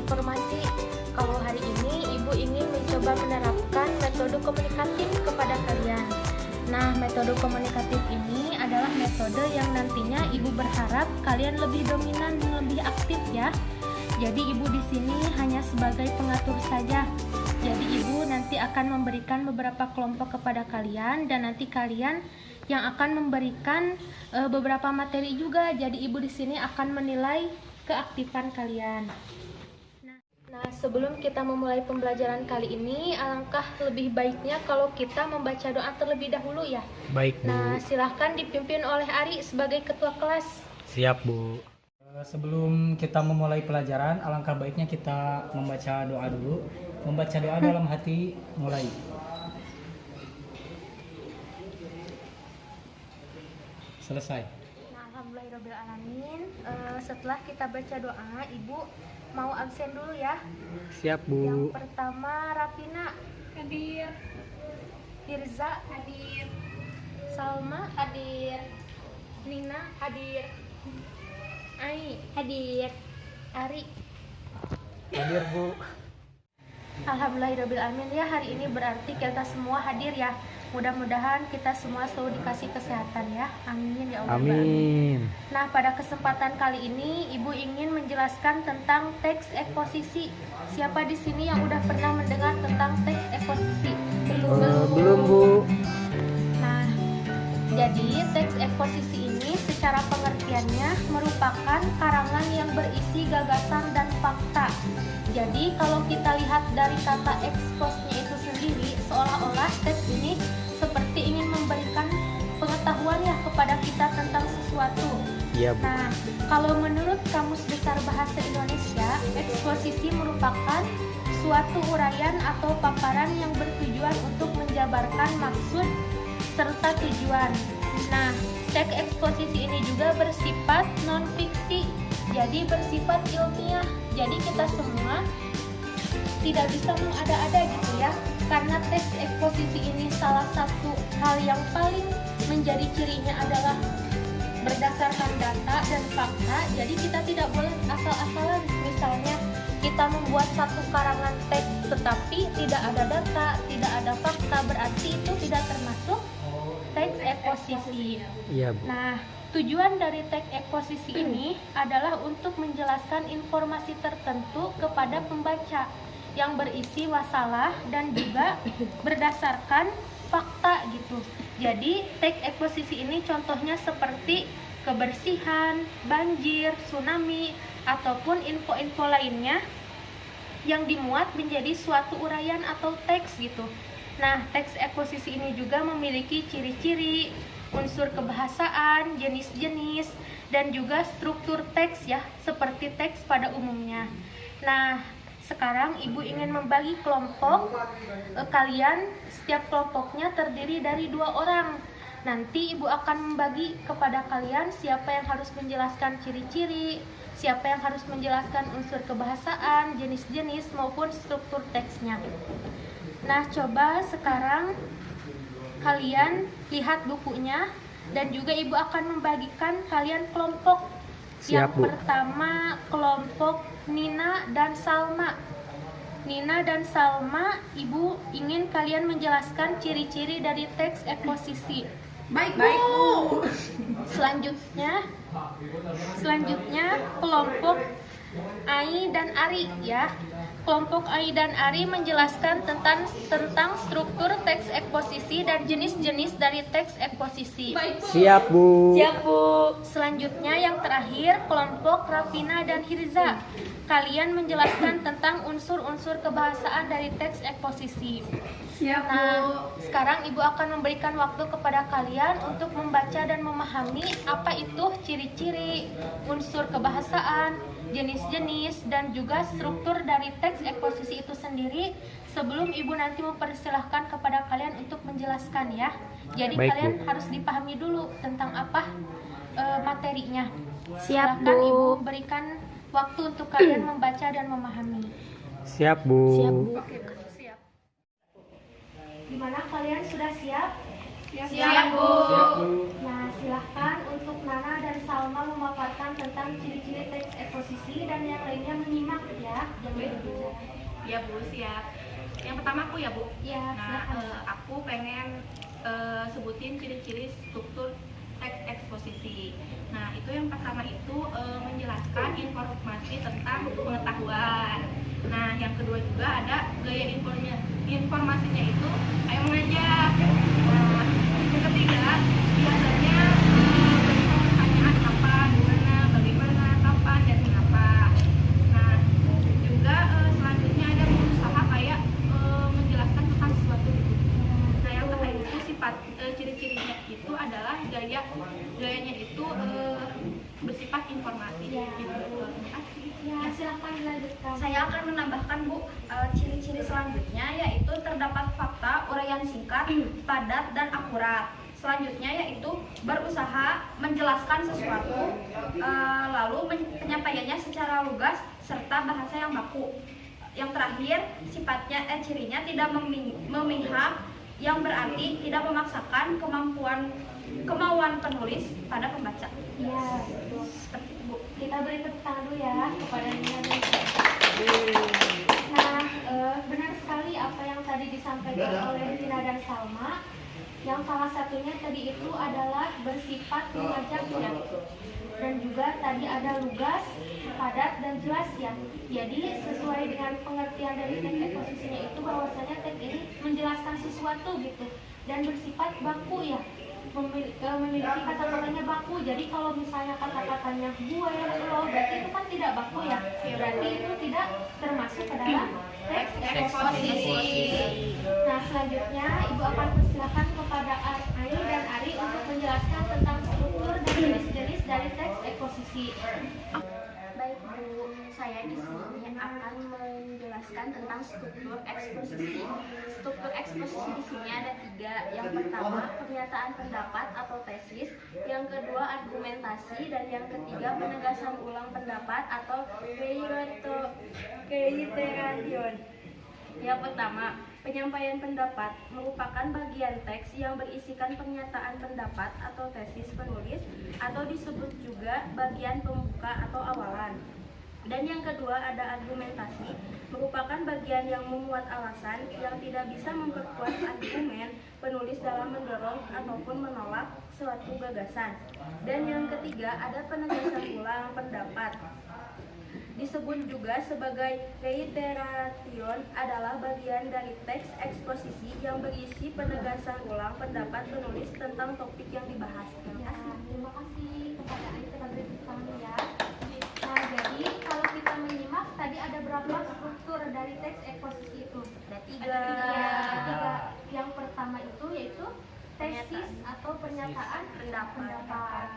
informasi. Kalau hari ini Ibu ingin mencoba menerapkan metode komunikatif kepada kalian. Nah, metode komunikatif ini adalah metode yang nantinya Ibu berharap kalian lebih dominan dan lebih aktif ya. Jadi Ibu di sini hanya sebagai pengatur saja. Jadi Ibu nanti akan memberikan beberapa kelompok kepada kalian dan nanti kalian yang akan memberikan beberapa materi juga. Jadi Ibu di sini akan menilai keaktifan kalian. Nah, sebelum kita memulai pembelajaran kali ini, alangkah lebih baiknya kalau kita membaca doa terlebih dahulu ya. Baik, Bu. Nah, silahkan dipimpin oleh Ari sebagai ketua kelas. Siap, Bu. Sebelum kita memulai pelajaran, alangkah baiknya kita membaca doa dulu. Membaca doa dalam hati, mulai. Selesai. Nah, alhamdulillahirobbilalamin. Setelah kita baca doa, Ibu mau absen dulu ya. Siap, Yang Bu. pertama Rafina hadir, Hirza hadir, Salma hadir, Nina hadir, Ai hadir, Ari. Hadir, Bu. Alhamdulillahirobbilalamin ya, hari ini berarti kita semua hadir ya. Mudah-mudahan kita semua selalu dikasih kesehatan ya. Amin ya Allah. Amin. Nah, pada kesempatan kali ini Ibu ingin menjelaskan tentang teks eksposisi. Siapa di sini yang udah pernah mendengar tentang teks eksposisi? Belum, Bu. Nah, jadi teks eksposisi ini secara pengertiannya merupakan karangan yang berisi gagasan dan fakta. Jadi kalau kita lihat dari kata eksposnya itu sendiri, seolah-olah teks ini seperti ingin memberikan pengetahuan ya kepada kita tentang sesuatu. Iya, Bu. Nah, kalau menurut Kamus Besar Bahasa Indonesia, eksposisi merupakan suatu uraian atau paparan yang bertujuan untuk menjabarkan maksud serta tujuan. Nah, teks eksposisi ini juga bersifat non-fiksi, jadi bersifat ilmiah. Jadi kita semua tidak bisa mengada-ada gitu ya, karena teks eksposisi ini salah satu hal yang paling menjadi cirinya adalah berdasarkan data dan fakta. Jadi kita tidak boleh asal-asalan. Misalnya kita membuat satu karangan teks tetapi tidak ada data, tidak ada fakta, berarti itu tidak termasuk teks eksposisi. Iya, Bu. Nah, tujuan dari teks eksposisi ini adalah untuk menjelaskan informasi tertentu kepada pembaca yang berisi wasalah dan juga berdasarkan fakta gitu. Jadi teks eksposisi ini contohnya seperti kebersihan, banjir, tsunami, ataupun info-info lainnya yang dimuat menjadi suatu uraian atau teks gitu. Nah, teks eksposisi ini juga memiliki ciri-ciri, unsur kebahasaan, jenis-jenis, dan juga struktur teks ya, seperti teks pada umumnya. Nah, sekarang Ibu ingin membagi kelompok kalian, setiap kelompoknya terdiri dari 2 orang. Nanti Ibu akan membagi kepada kalian siapa yang harus menjelaskan ciri-ciri, siapa yang harus menjelaskan unsur kebahasaan, jenis-jenis maupun struktur teksnya. Nah, coba sekarang kalian lihat bukunya dan juga Ibu akan membagikan kalian kelompok. Siap, Bu. Yang pertama kelompok Nina dan Salma. Nina dan Salma, Ibu ingin kalian menjelaskan ciri-ciri dari teks eksposisi. Baik, Bu. Selanjutnya kelompok Ai dan Ari ya. Kelompok Ai dan Ari menjelaskan tentang struktur teks eksposisi dan jenis-jenis dari teks eksposisi. Siap, Bu. Siap, Bu. Selanjutnya yang terakhir kelompok Rafina dan Hirza. Kalian menjelaskan tentang unsur-unsur kebahasaan dari teks eksposisi. Siap, Bu. Nah, sekarang Ibu akan memberikan waktu kepada kalian untuk membaca dan memahami apa itu ciri-ciri, unsur kebahasaan, jenis-jenis, dan juga struktur dari teks eksposisi itu sendiri sebelum Ibu nanti mempersilahkan kepada kalian untuk menjelaskan ya. Jadi Baik, kalian Bu. harus dipahami dulu tentang apa materinya. Siap, Silahkan Bu. Ibu berikan waktu untuk kalian membaca dan memahami. Siap, Bu. Siap, Bu. Gimana kalian sudah siap? Siap, Bu. Nah, silahkan untuk Nana dan Salma memaparkan tentang ciri-ciri teks eksposisi dan yang lainnya menyimak ya. Jangan berbicara. Ya, Bu, siap. Yang pertama aku ya, Bu. Ya, Nah, silakan. aku pengen sebutin ciri-ciri struktur teks eksposisi. Nah, itu yang pertama itu menjelaskan informasi tentang pengetahuan. Nah, yang kedua juga ada gaya informasinya itu ayo mengajak. Nah, yang ketiga biasanya berikan pertanyaan apa, gimana, bagaimana, kapan, dan mengapa. Nah, juga selanjutnya ada berusaha kayak menjelaskan tentang sesuatu. Nah, yang terakhir itu sifat ciri-cirinya itu adalah gayanya itu bersifat informatif. Ya. Gitu. Terima kasih. Ya, silahkan dilanjutkan. Saya akan menambahkan, Bu, ciri-ciri selanjutnya yaitu terdapat fakta, uraian singkat, padat, dan akurat. Selanjutnya yaitu berusaha menjelaskan sesuatu, lalu penyampaiannya secara lugas serta bahasa yang baku. Yang terakhir, cirinya tidak memihak, yang berarti tidak memaksakan kemauan penulis pada pembaca. Ya, betul. Seperti itu, Bu. Kita beri tepuk tangan dulu ya kepada Nina dan Nah, benar sekali apa yang tadi disampaikan oleh Nina dan Salma. Yang salah satunya tadi itu adalah bersifat mengajak ya. Dan juga tadi ada lugas, padat, dan jelas ya. Jadi sesuai dengan pengertian dari teks eksposisinya itu bahwasanya teks ini menjelaskan sesuatu gitu dan bersifat baku ya. Memiliki kata-katanya baku. Jadi kalau misalnya kata-katanya gue, lo, berarti itu kan tidak baku ya. Berarti itu tidak termasuk ke dalam teks eksposisi. Nah, selanjutnya Ibu akan persilakan kepada Ai dan Ari untuk menjelaskan tentang struktur dan jenis-jenis dari teks eksposisi. Baik, Bu, saya di sini akan menjelaskan tentang struktur eksposisi. Struktur eksposisi di sini ada 3. Yang pertama, pernyataan pendapat atau tesis. Yang kedua, argumentasi. Dan yang ketiga, penegasan ulang pendapat atau reiteration. Yang pertama, penyampaian pendapat merupakan bagian teks yang berisikan pernyataan pendapat atau tesis penulis atau disebut juga bagian pembuka atau awalan. Dan yang kedua ada argumentasi, merupakan bagian yang memuat alasan yang tidak bisa memperkuat argumen penulis dalam mendorong ataupun menolak suatu gagasan. Dan yang ketiga ada penegasan ulang pendapat. Disebut juga sebagai reiteration, adalah bagian dari teks eksposisi yang berisi penegasan ulang pendapat penulis tentang topik yang dibahas. Ya, terima kasih kepada Ai, kita beri tepuk tangan ya. Nah, jadi kalau kita menyimak tadi ada berapa struktur dari teks eksposisi itu? Ada 3. Ya, 3. Yang pertama itu yaitu tesis atau pernyataan pendapat.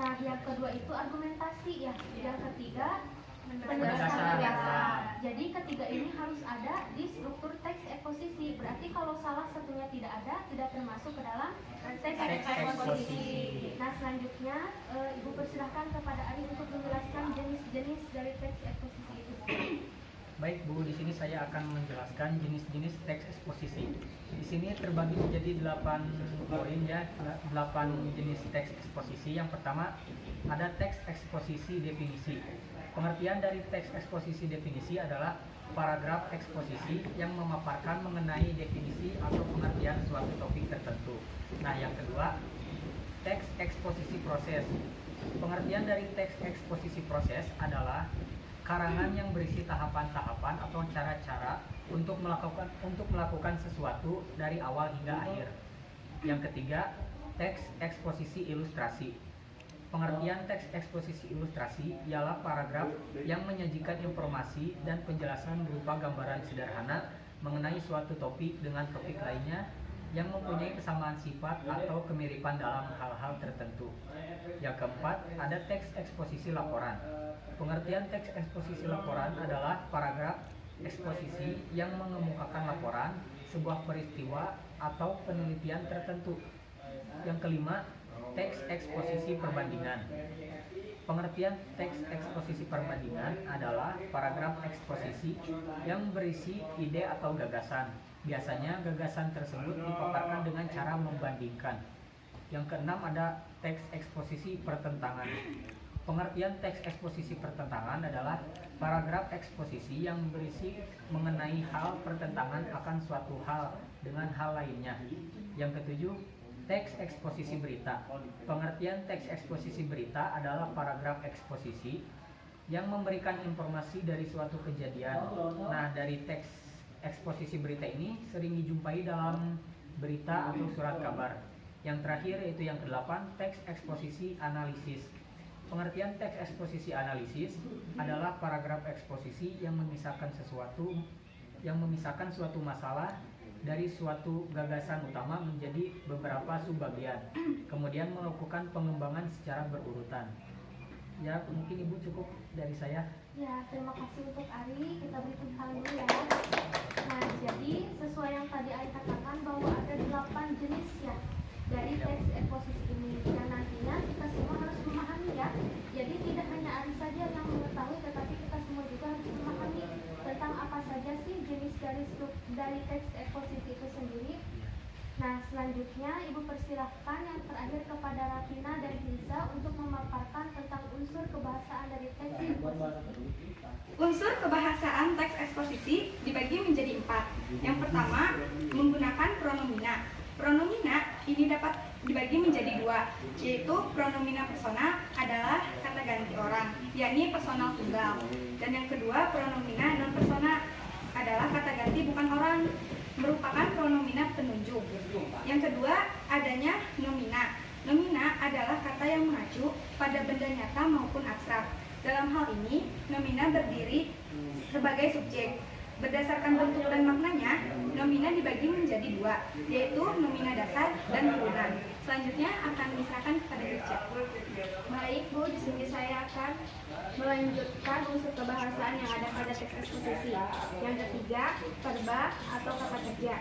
Nah, yang kedua itu argumentasi ya. Yang ketiga penegasan ulang. Jadi ketiga ini harus ada di struktur teks eksposisi. Berarti kalau salah satunya tidak ada, tidak termasuk ke dalam teks eksposisi. Nah, selanjutnya Ibu persilahkan kepada Ari untuk menjelaskan jenis-jenis dari teks eksposisi itu. Baik, Bu, di sini saya akan menjelaskan jenis-jenis teks eksposisi. Di sini terbagi menjadi 8 poin ya, 8 jenis teks eksposisi. Yang pertama ada teks eksposisi definisi. Pengertian dari teks eksposisi definisi adalah paragraf eksposisi yang memaparkan mengenai definisi atau pengertian suatu topik tertentu. Nah, yang kedua, teks eksposisi proses. Pengertian dari teks eksposisi proses adalah karangan yang berisi tahapan-tahapan atau cara-cara untuk melakukan sesuatu dari awal hingga akhir. Yang ketiga, teks eksposisi ilustrasi. Pengertian teks eksposisi ilustrasi ialah paragraf yang menyajikan informasi dan penjelasan berupa gambaran sederhana mengenai suatu topik dengan topik lainnya yang mempunyai kesamaan sifat atau kemiripan dalam hal-hal tertentu. Yang keempat, ada teks eksposisi laporan. Pengertian teks eksposisi laporan adalah paragraf eksposisi yang mengemukakan laporan, sebuah peristiwa atau penelitian tertentu. Yang kelima, teks eksposisi perbandingan. Pengertian teks eksposisi perbandingan adalah paragraf eksposisi yang berisi ide atau gagasan, Biasanya gagasan tersebut dipaparkan dengan cara membandingkan. Yang keenam ada teks eksposisi pertentangan. Pengertian teks eksposisi pertentangan adalah paragraf eksposisi yang berisi mengenai hal pertentangan akan suatu hal dengan hal lainnya. Yang ketujuh, teks eksposisi berita. Pengertian teks eksposisi berita adalah paragraf eksposisi yang memberikan informasi dari suatu kejadian. Nah, dari teks eksposisi berita ini sering dijumpai dalam berita atau surat kabar. Yang terakhir yaitu yang kedelapan, teks eksposisi analisis. Pengertian teks eksposisi analisis adalah paragraf eksposisi yang memisahkan suatu masalah dari suatu gagasan utama menjadi beberapa subbagian, kemudian melakukan pengembangan secara berurutan. Ya, mungkin Ibu cukup dari saya. Ya, terima kasih untuk Ari. Kita beri tepuk tangan dulu ya. Nah, jadi sesuai yang tadi Ari katakan bahwa ada 8 jenis ya dari teks eksposisi ini. Dan nantinya kita semua harus memahami ya. Jadi tidak hanya Ari saja yang mengetahui, tetapi kita semua juga harus memahami tentang apa saja sih jenis dari teks eksposisi itu sendiri. Nah, selanjutnya Ibu persilahkan yang terakhir kepada Rafina dan Hilza untuk memaparkan tentang unsur kebahasaan dari teks eksposisi. Unsur kebahasaan teks eksposisi dibagi menjadi 4. Yang pertama, menggunakan pronomina. Pronomina ini dapat dibagi menjadi 2, yaitu pronomina persona adalah kata ganti orang, yakni personal tunggal. Dan yang kedua, pronomina non persona adalah kata ganti bukan orang, merupakan pronomina penunjuk. Yang kedua, adanya nomina. Nomina adalah kata yang mengacu pada benda nyata maupun abstrak. Dalam hal ini, nomina berdiri sebagai subjek. Berdasarkan bentuk dan maknanya, nomina dibagi menjadi 2, yaitu nomina dasar dan turunan. Selanjutnya akan diserahkan kepada Ica. Baik Bu, di sini saya akan melanjutkan unsur kebahasaan yang ada pada teks eksposisi. Yang ketiga, verba atau kata kerja.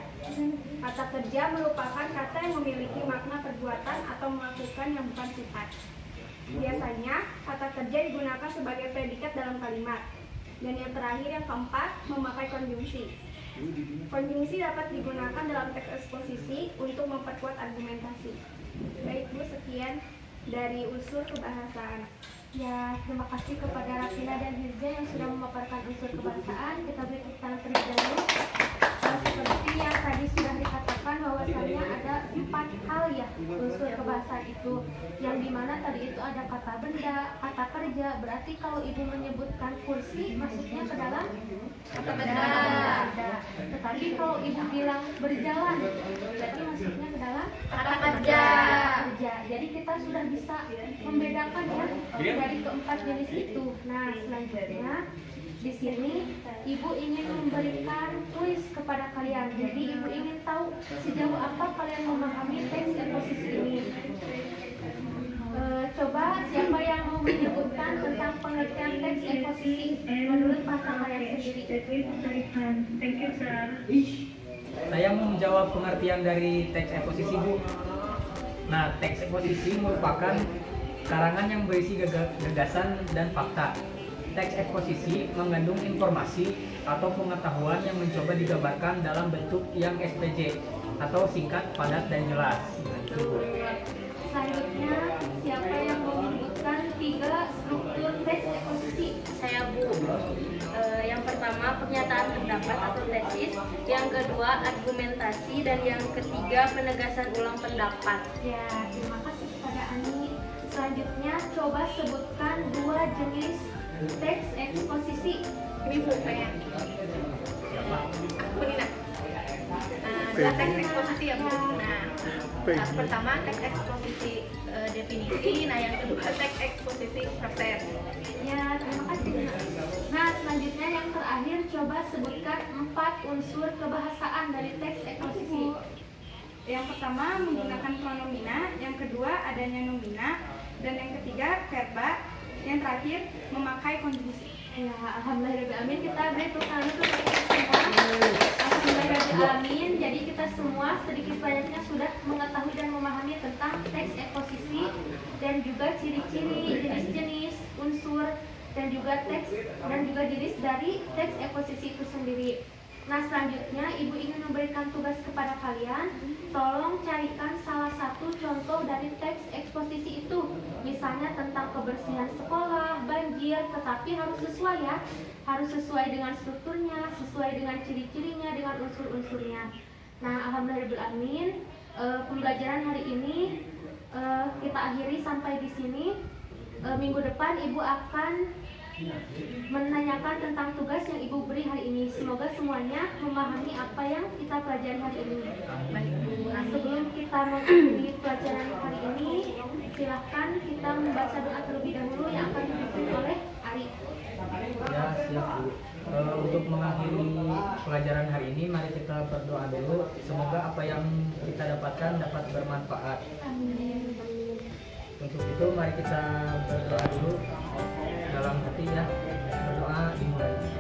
Kata kerja merupakan kata yang memiliki makna perbuatan atau melakukan yang bukan sifat. Biasanya, kata kerja digunakan sebagai predikat dalam kalimat. Dan yang terakhir, yang keempat, memakai konjungsi. Konjungsi dapat digunakan dalam teks eksposisi untuk memperkuat argumentasi. Baik Bu, sekian dari unsur kebahasaan. Ya, terima kasih kepada Rafina dan Hirza yang sudah memaparkan unsur kebahasaan. Kita beri tepuk tangan terlebih dahulu. Seperti yang tadi sudah dikatakan bahwasannya ada 4 hal ya unsur kebahasaan itu, yang dimana tadi itu ada kata benda, kata kerja. Berarti kalau Ibu menyebutkan kursi, masuknya ke dalam kata benda. Tetapi kalau Ibu bilang berjalan, berarti masuknya ke dalam kata kerja. Jadi kita sudah bisa membedakan ya dari keempat jenis itu. Nah, selanjutnya di sini Ibu ingin memberikan kuis kepada kalian. Jadi Ibu ingin tahu sejauh apa kalian memahami teks eksposisi ini. Coba siapa yang mau menyebutkan tentang pengertian teks eksposisi menurut bahasa kalian sendiri? Thank you, sir. Saya mau menjawab pengertian dari teks eksposisi, Bu. Nah, teks eksposisi merupakan karangan yang berisi gagasan dan fakta. Teks eksposisi mengandung informasi atau pengetahuan yang mencoba digambarkan dalam bentuk yang SPJ atau singkat, padat, dan jelas. Selanjutnya, siapa yang mau menyebutkan 3 struktur teks eksposisi? Saya Bu. Yang pertama, pernyataan pendapat atau tesis. Yang kedua, argumentasi. Dan yang ketiga, penegasan ulang pendapat. Ya, terima kasih kepada Ani. Selanjutnya, coba sebutkan 2 jenis teks eksposisi. Ini Bu, saya. Bu Nina. Adalah teks eksposisi ya Bu. Nah, pertama teks eksposisi definisi, nah yang kedua teks eksposisi proses. Ya, terima kasih. Nah, selanjutnya yang terakhir, coba sebutkan 4 unsur kebahasaan dari teks eksposisi. Yang pertama, menggunakan pronomina. Yang kedua, adanya nomina. Dan yang ketiga, verba. Yang terakhir, memakai konjungsi. Ya, alhamdulillahirrahmanirrahim. Kita beri tepuk tangan untuk kita semua. Alhamdulillahirrahmanirrahim. Jadi kita semua sedikit banyaknya sudah mengetahui dan memahami tentang teks eksposisi dan juga ciri-ciri, jenis-jenis, unsur dan juga teks dan juga jenis dari teks eksposisi itu sendiri. Nah, selanjutnya Ibu ingin memberikan tugas kepada kalian. Tolong carikan salah satu contoh dari teks eksposisi itu. Misalnya tentang kebersihan sekolah, banjir, tetapi harus sesuai ya. Harus sesuai dengan strukturnya, sesuai dengan ciri-cirinya, dengan unsur-unsurnya. Nah, alhamdulillahirrahmanirrahim, pembelajaran hari ini kita akhiri sampai di sini. Minggu depan Ibu akan menanyakan tentang tugas yang Ibu beri hari ini. Semoga semuanya memahami apa yang kita pelajari hari ini. Nah, sebelum kita mengakhiri pelajaran hari ini, silahkan kita membaca doa terlebih dahulu yang akan dipimpin oleh Ari. Ya, siap Bu. Untuk mengakhiri pelajaran hari ini, mari kita berdoa dulu. Semoga apa yang kita dapatkan dapat bermanfaat. Amin. Untuk itu mari kita berdoa dulu dalam hati ya. Berdoa dimulai.